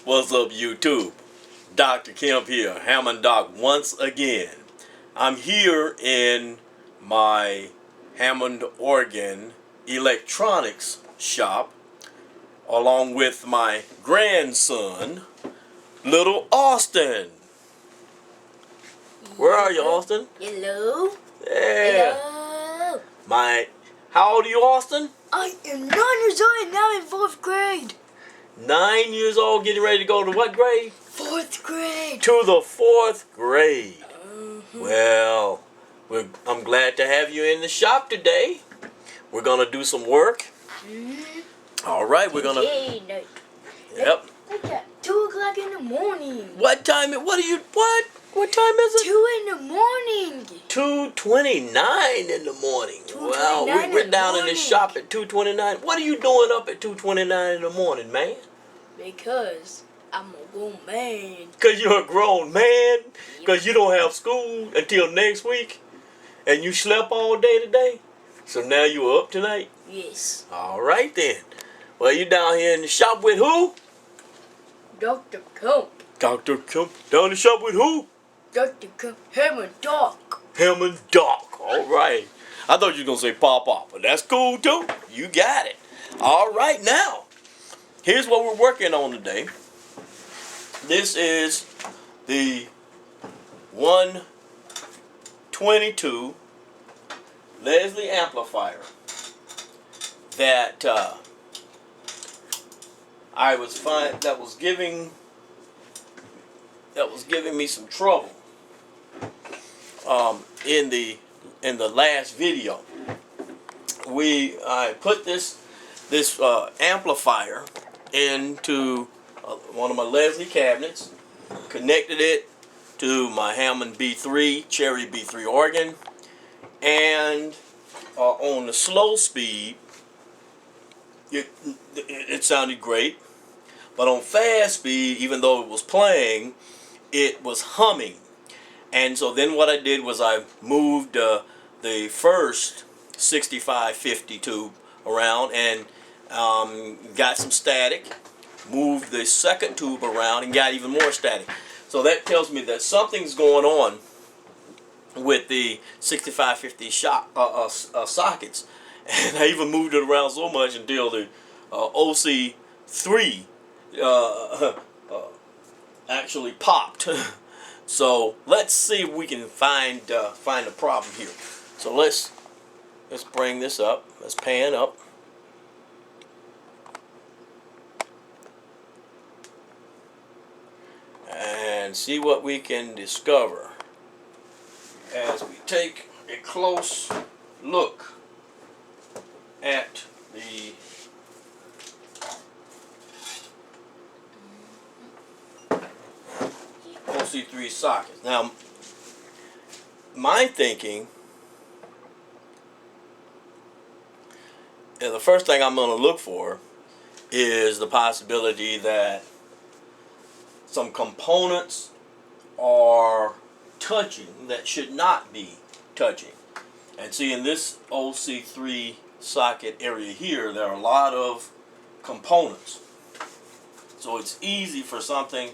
What's up, YouTube? Dr. Kemp here, Hammond Doc once again. I'm here in my Hammond organ electronics shop along with my grandson, little Austin. Where are you, Austin? Hello. Yeah. Hello. How old are you, Austin? I am 9 years old and now in 4th grade. 9 years old, getting ready to go to what grade? 4th grade. To the 4th grade. Well, I'm glad to have you in the shop today. We're gonna do some work. All right, we're gonna. Yep. It's at 2 o'clock in the morning. What time? What time is it? 2 in the morning. 2:29 in the morning. Well, 2:29 we're in the down in the morning. shop at 2:29. What are you doing up at 2:29 in the morning, man? Because I'm a grown man. Because you're a grown man? Because you don't have school until next week? And you slept all day today? So now you're up tonight? Yes. All right then. Well, you down here in the shop with who? Dr. Kemp. Dr. Kemp. Down in the shop with who? Dr. Kemp. Hammond Doc. Hammond Doc. All right. I thought you were going to say Papa, but that's cool too. You got it. All right, now, here's what we're working on today. This is the 122 Leslie amplifier that that was giving me some trouble in the last video. I put this amplifier into one of my Leslie cabinets, connected it to my Hammond B3 Cherry B3 organ, and on the slow speed it sounded great, but on fast speed, even though it was playing, it was humming. And so then what I did was I moved the first 6550 tube around and got some static, moved the second tube around and got even more static. So that tells me that something's going on with the 6550 sockets. And I even moved it around so much until the OC3 actually popped. So let's see if we can find a problem here. So let's bring this up. Let's pan up. And see what we can discover as we take a close look at the OC3 sockets. Now, my thinking, the first thing I'm going to look for is the possibility that some components are touching that should not be touching. And see, in this OC3 socket area here, there are a lot of components. So it's easy for something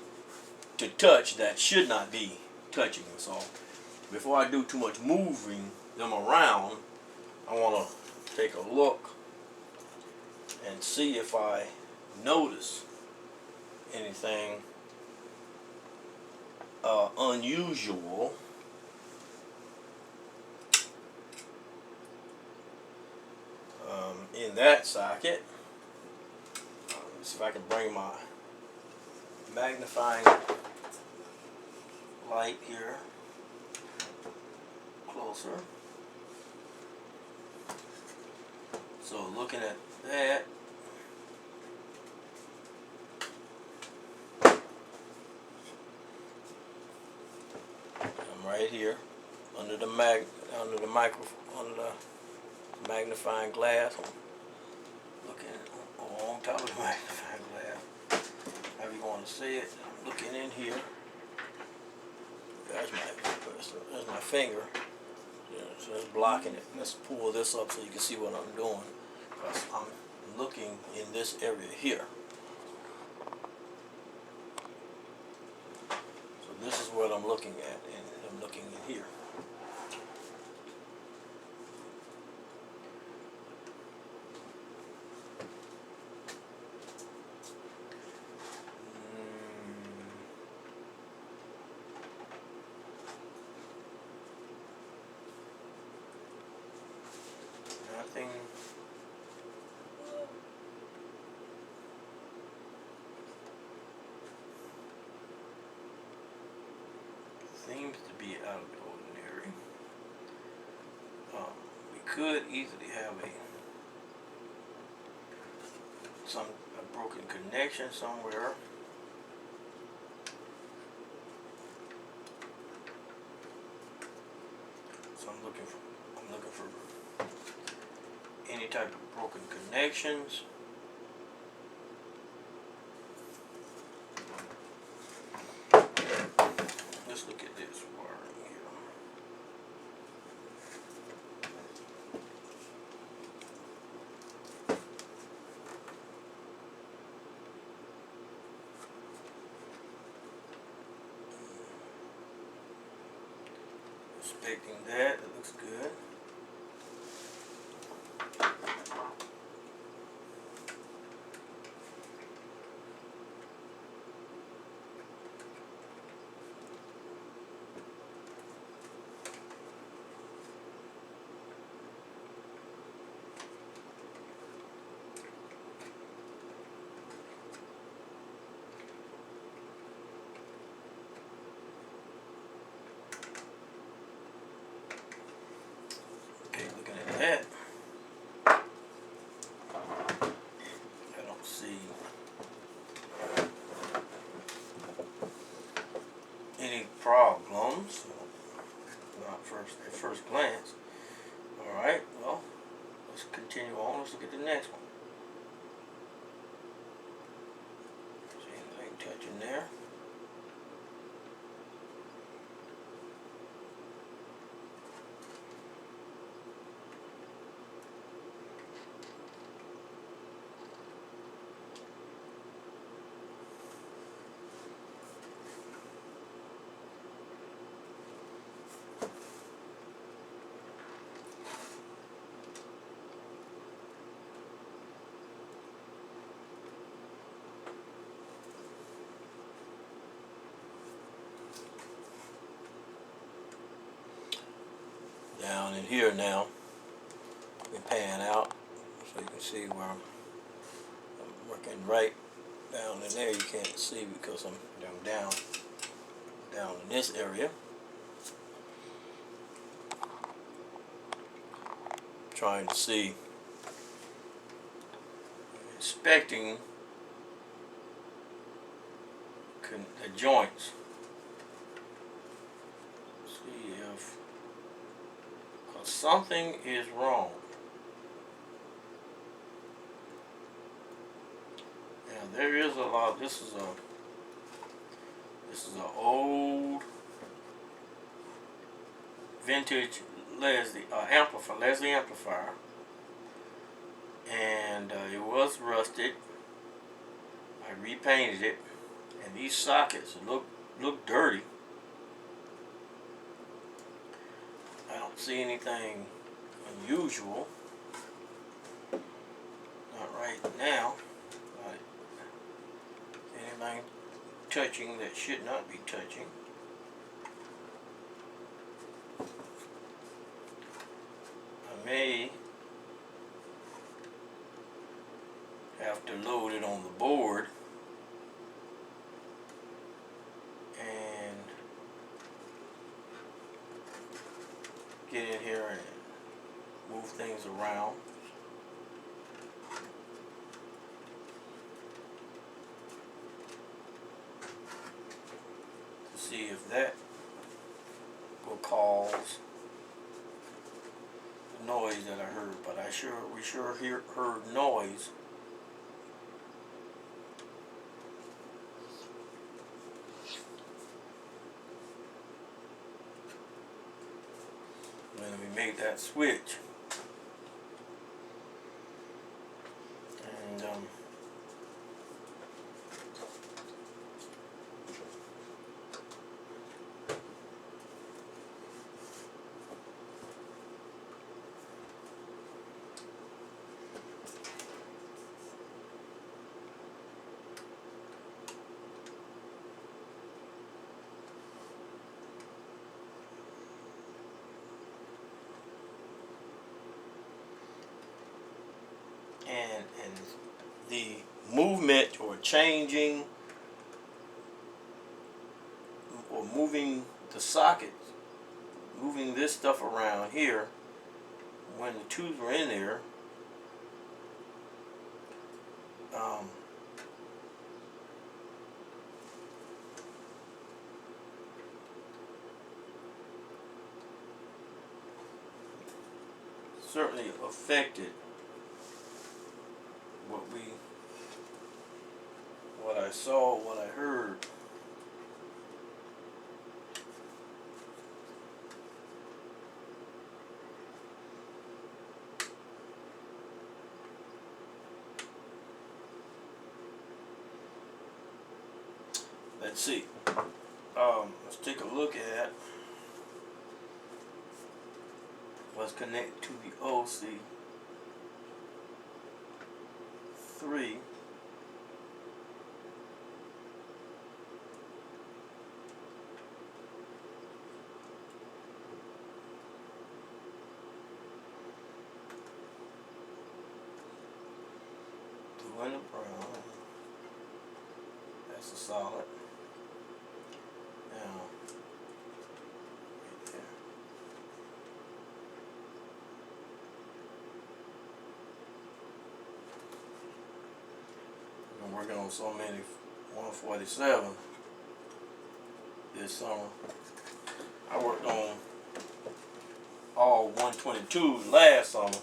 to touch that should not be touching. So before I do too much moving them around, I want to take a look and see if I notice anything unusual in that socket. Let's see if I can bring my magnifying light here closer. So looking at that, I'm right here under the magnifying glass. I'm looking on top of the magnifying glass. However you want to see it. I'm looking in here. There's my finger. Yeah, so it's blocking it. Let's pull this up so you can see what I'm doing. Because I'm looking in this area here. what I'm looking at, and I'm looking in here. Nothing. Seems to be out of the ordinary. We could easily have a broken connection somewhere. So I'm looking for any type of broken connections. Let's look at this wiring here. Inspecting that, it looks good. Okay, looking at that, I don't see any problems. Not at first glance. Alright, well, let's continue on. Let's look at the next one. See anything touching there? Down in here now, we pan out so you can see where I'm working right down in there. You can't see because I'm down in this area. Trying to see, inspecting the joints. See if something is wrong. Now there is a lot. This is an old vintage Leslie amplifier, and it was rusted. I repainted it, and these sockets look dirty. I don't see anything unusual. Not right now. Not anything touching that should not be touching. I may have to load it on the board and get in here and move things around. To see if that will cause the noise that I heard, but we sure heard noise. When we made that switch, and and the movement or changing or moving the sockets, moving this stuff around here when the tubes were in there, certainly affected what I saw, what I heard. Let's see. Let's take a look at what's connected to the OC3. Blue and the brown. That's a solid. Now, right there. I've been working on so many 147 this summer. I worked on all 122s last summer,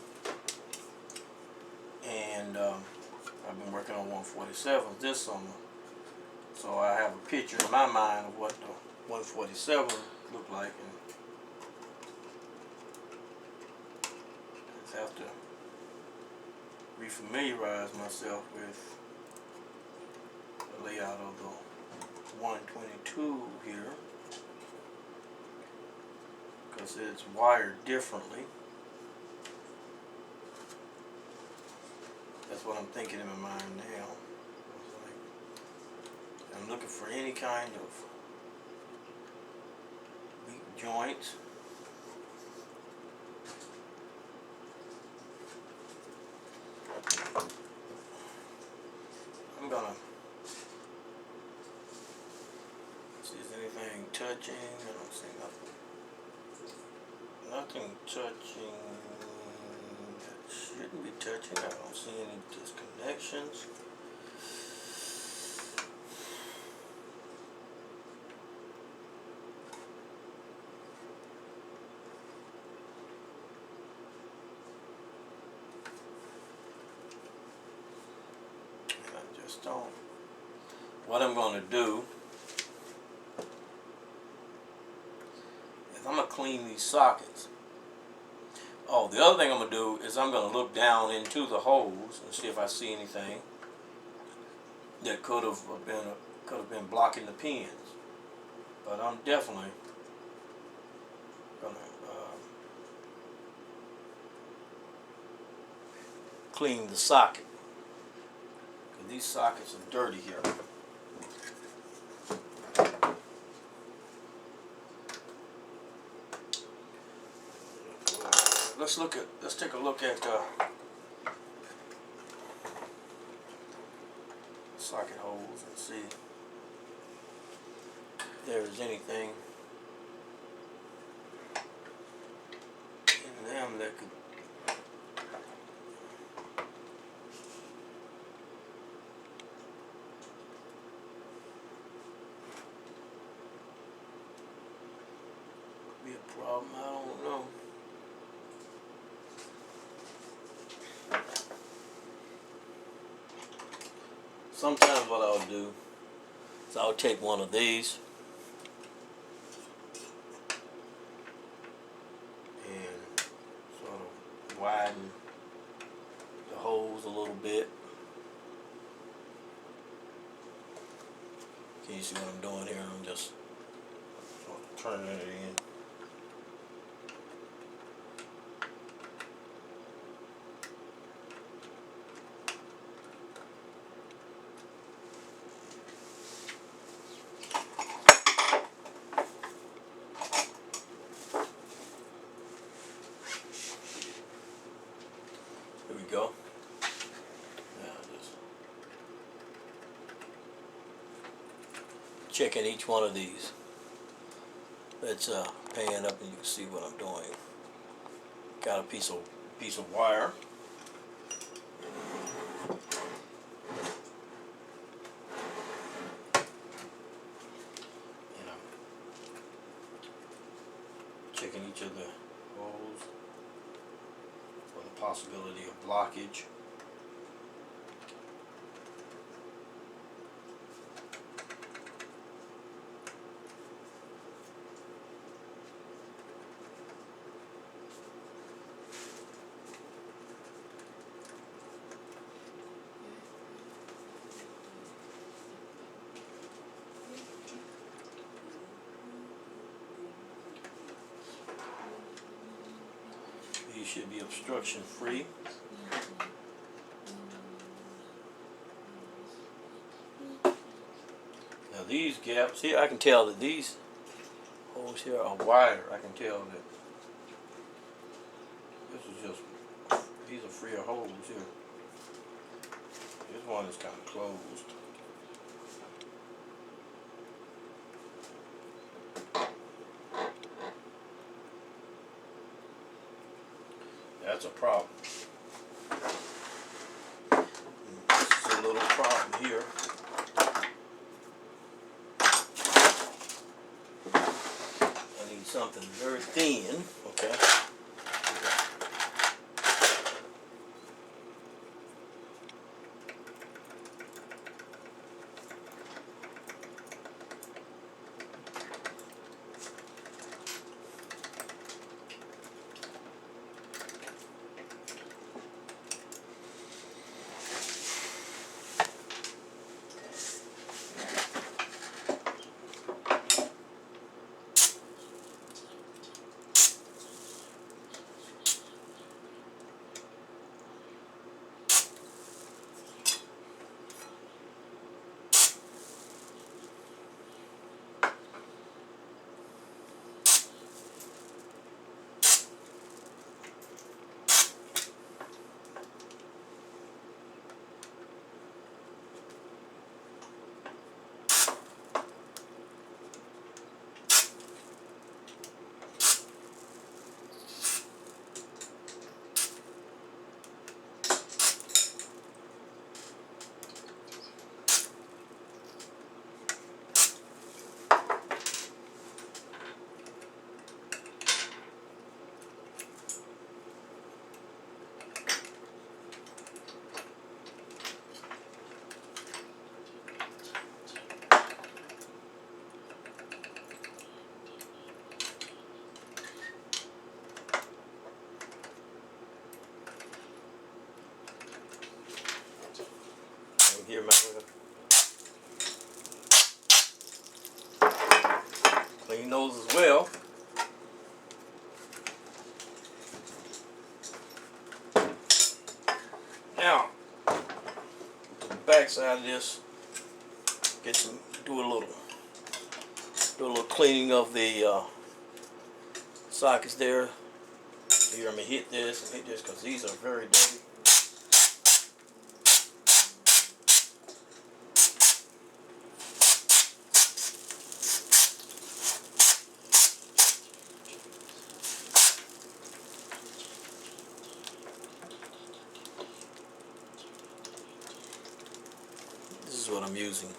and I've been working on 147s this summer. So I have a picture in my mind of what the 147 looked like, and I just have to refamiliarize myself with the layout of the 122 here, because it's wired differently. That's what I'm thinking in my mind now. I'm looking for any kind of weak joints. I'm gonna see if there's anything touching. I don't see nothing. Nothing touching that shouldn't be touching. I don't see any disconnections. Don't. What I'm going to do is I'm going to clean these sockets. Oh, the other thing I'm going to do is I'm going to look down into the holes and see if I see anything that could have been blocking the pins. But I'm definitely going to clean the socket. These sockets are dirty here. Let's take a look at socket holes and see if there is anything in them that could be a problem. I don't know. Sometimes what I'll do is I'll take one of these and sort of widen the holes a little bit. Can you see what I'm doing here? I'm just sort of turning it in. Here we go. checking each one of these. Let's pan up and you can see what I'm doing. Got a piece of wire. And I'm checking each of the holes for the possibility of blockage. These should be obstruction free. Now these gaps here, I can tell that these holes here are wider. I can tell that this is just, these are freer holes here. This one is kind of closed. That's a problem. This is a little problem here. I need something very thin, okay? Here, man, clean those as well. Now, the back side of this, do a little cleaning of the sockets there. Here, I'm gonna hit this and hit this because these are very dirty. This is what I'm using.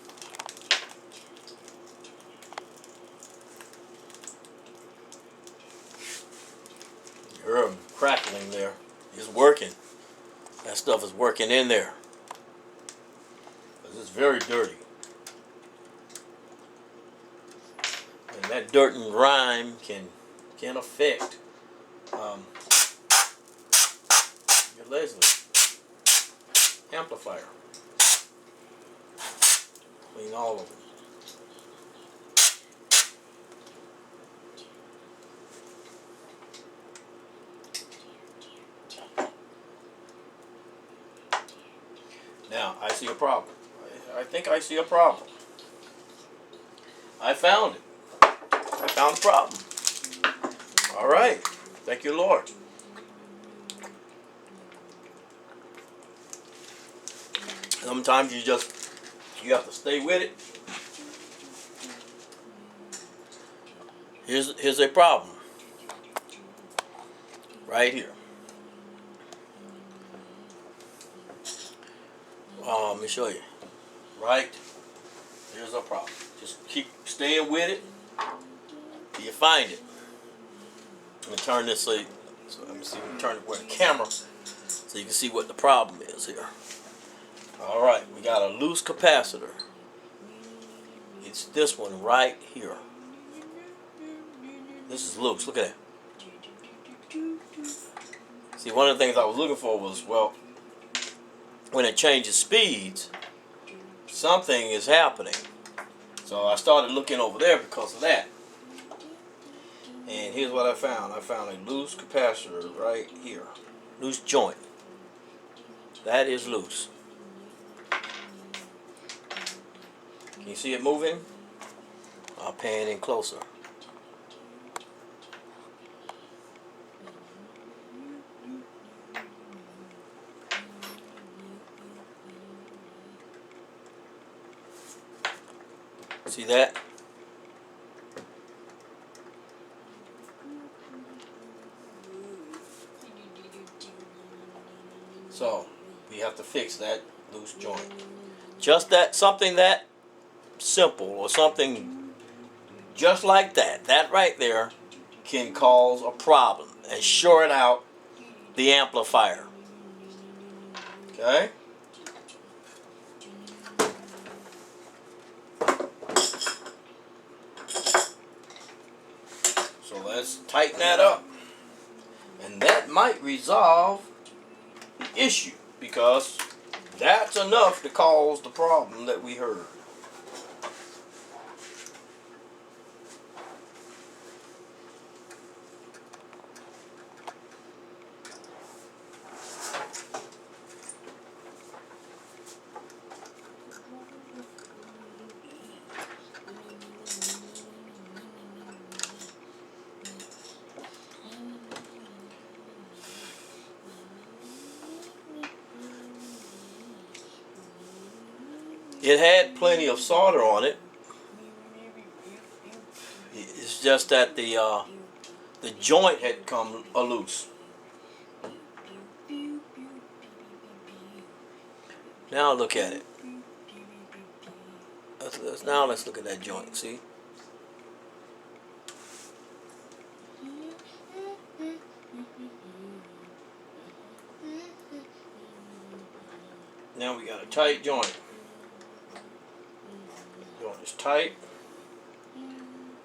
You heard them crackling there. It's working. That stuff is working in there. It's very dirty. And that dirt and grime can affect your Leslie amplifier. Clean all of them. Now, I see a problem. I think I see a problem. I found it. I found the problem. All right. Thank you, Lord. Sometimes you have to stay with it Here's a problem. Right here. Let me show you. Right. Here's a problem. Just keep staying with it till you find it. Let me turn this so let me see. Let me turn it where the camera so you can see what the problem is here. All right, we got a loose capacitor. It's this one right here. This is loose. Look at that. See, one of the things I was looking for was, well, when it changes speeds, something is happening. So I started looking over there because of that. And here's what I found. I found a loose capacitor right here. Loose joint. That is loose. Can you see it moving? I'll pan in closer. See that? So we have to fix that loose joint. Just that, something that simple or something just like that. That right there can cause a problem and short out the amplifier. Okay? So let's tighten that up. And that might resolve the issue because that's enough to cause the problem that we heard. It had plenty of solder on it. It's just that the joint had come loose. Now look at it. Now let's look at that joint. See? Now we got a tight joint. Joint is tight.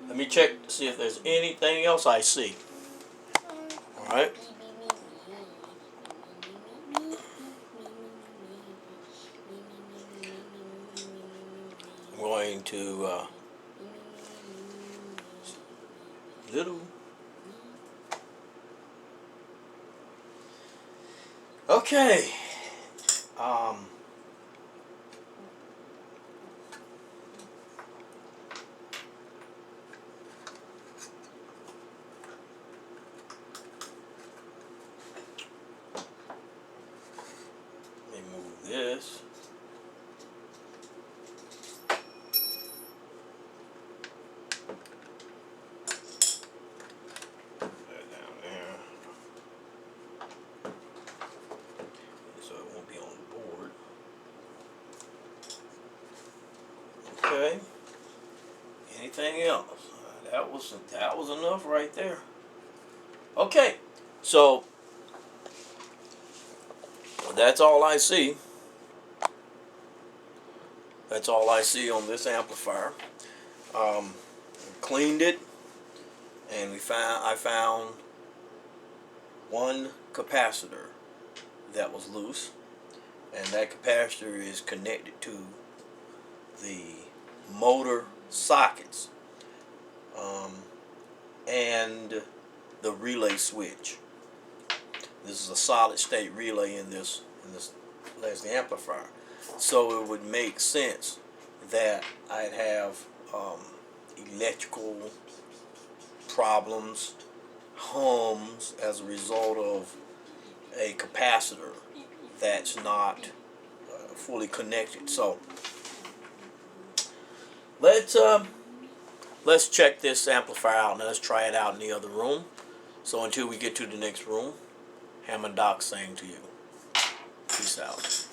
Let me check to see if there's anything else I see. Alright. I'm going to little. Okay. Let me move this. Okay. Anything else? That was enough right there. Okay. So that's all I see. That's all I see on this amplifier. Cleaned it, and I found one capacitor that was loose, and that capacitor is connected to the motor sockets and the relay switch. This is a solid state relay in this there's the amplifier. So it would make sense that I'd have electrical problems, hums as a result of a capacitor that's not fully connected. So let's let's check this amplifier out and let's try it out in the other room. So until we get to the next room, Ham and Doc saying to you, peace out.